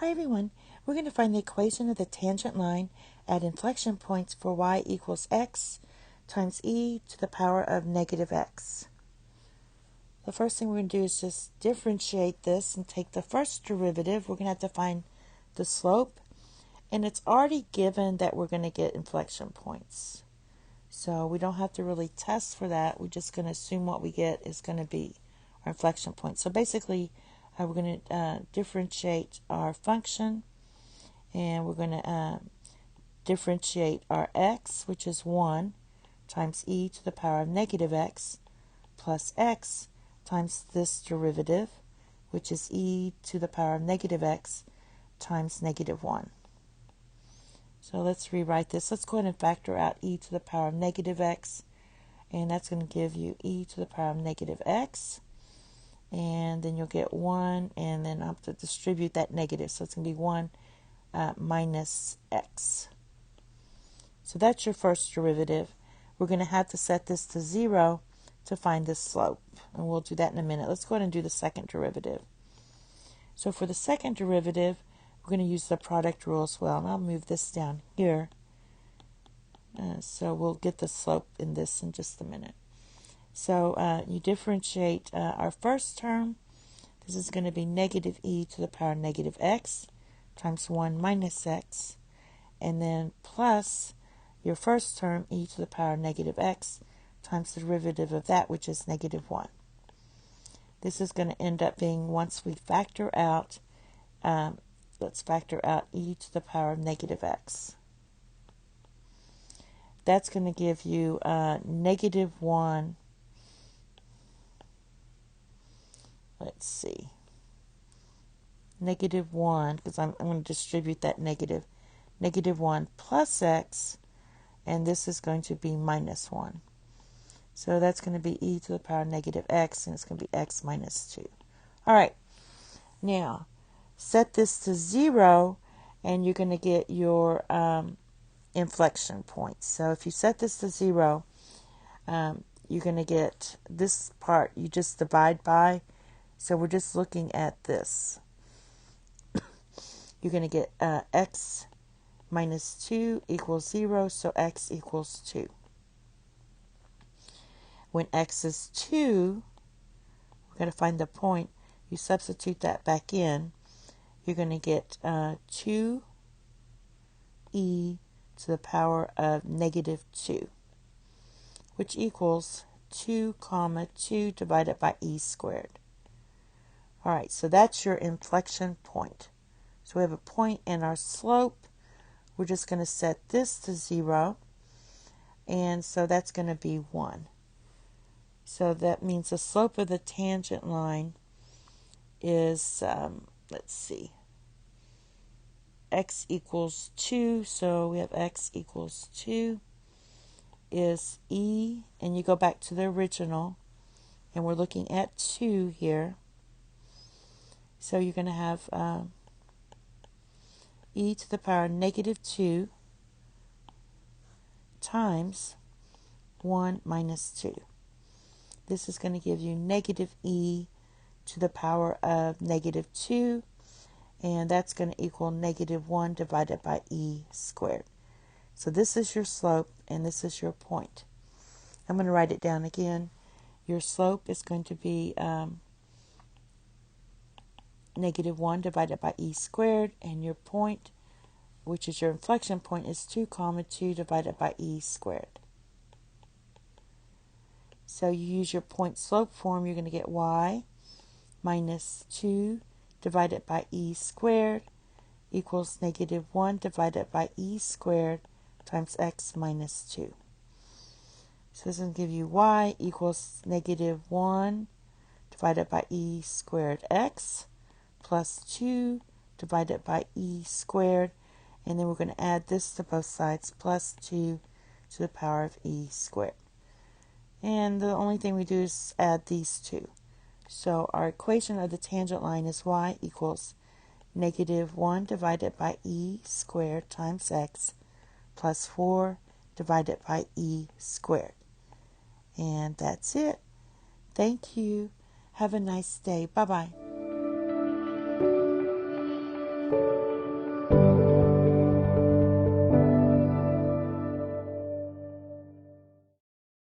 Hi everyone, we're going to find the equation of the tangent line at inflection points for y equals x times e to the power of negative x. The first thing we're going to do is just differentiate this and take the first derivative. We're going to have to find the slope, and it's already given that we're going to get inflection points. So we don't have to really test for that. We're just going to assume what we get is going to be our inflection point. So basically, we're going to differentiate our function, and we're going to differentiate our x, which is 1, times e to the power of negative x, plus x times this derivative, which is e to the power of negative x times negative 1. So let's rewrite this. Let's go ahead and factor out e to the power of negative x, and that's going to give you e to the power of negative x. And then you'll get 1, and then I'll have to distribute that negative. So it's going to be 1 minus x. So that's your first derivative. We're going to have to set this to 0 to find the slope. And we'll do that in a minute. Let's go ahead and do the second derivative. So for the second derivative, we're going to use the product rule as well. And I'll move this down here. So we'll get the slope in this in just a minute. So you differentiate our first term. This is going to be negative e to the power of negative x times 1 minus x. And then plus your first term, e to the power of negative x times the derivative of that, which is negative 1. This is going to end up being, once we factor out, let's factor out e to the power of negative x. That's going to give you negative 1. Let's see. Negative 1, because I'm going to distribute that negative. Negative 1 plus x, and this is going to be minus 1. So that's going to be e to the power of negative x, and it's going to be x minus 2. All right. Now, set this to 0, and you're going to get your inflection point. So if you set this to 0, you're going to get this part you just divide by. So we're just looking at this. You're going to get x minus 2 equals 0, so x equals 2. When x is 2, we're going to find the point. You substitute that back in. You're going to get 2e to the power of negative 2, which equals 2 comma 2 divided by e squared. All right, so that's your inflection point. So we have a point in our slope. We're just going to set this to 0, and so that's going to be 1. So that means the slope of the tangent line is, let's see, x equals 2, so we have x equals 2 is e, and you go back to the original, and we're looking at 2 here. So you're going to have e to the power of negative 2 times 1 minus 2. This is going to give you negative e to the power of negative 2, and that's going to equal negative 1 divided by e squared. So this is your slope, and this is your point. I'm going to write it down again. Your slope is going to be negative 1 divided by e squared, and your point, which is your inflection point, is 2 comma 2 divided by e squared. So you use your point slope form. You're going to get y minus 2 divided by e squared equals negative 1 divided by e squared times x minus 2. So this is going to give you y equals negative 1 divided by e squared x plus 2 divided by e squared, and then we're going to add this to both sides, plus 2 to the power of e squared. And the only thing we do is add these two. So our equation of the tangent line is y equals negative 1 divided by e squared times x plus 4 divided by e squared. And that's it. Thank you. Have a nice day. Bye-bye.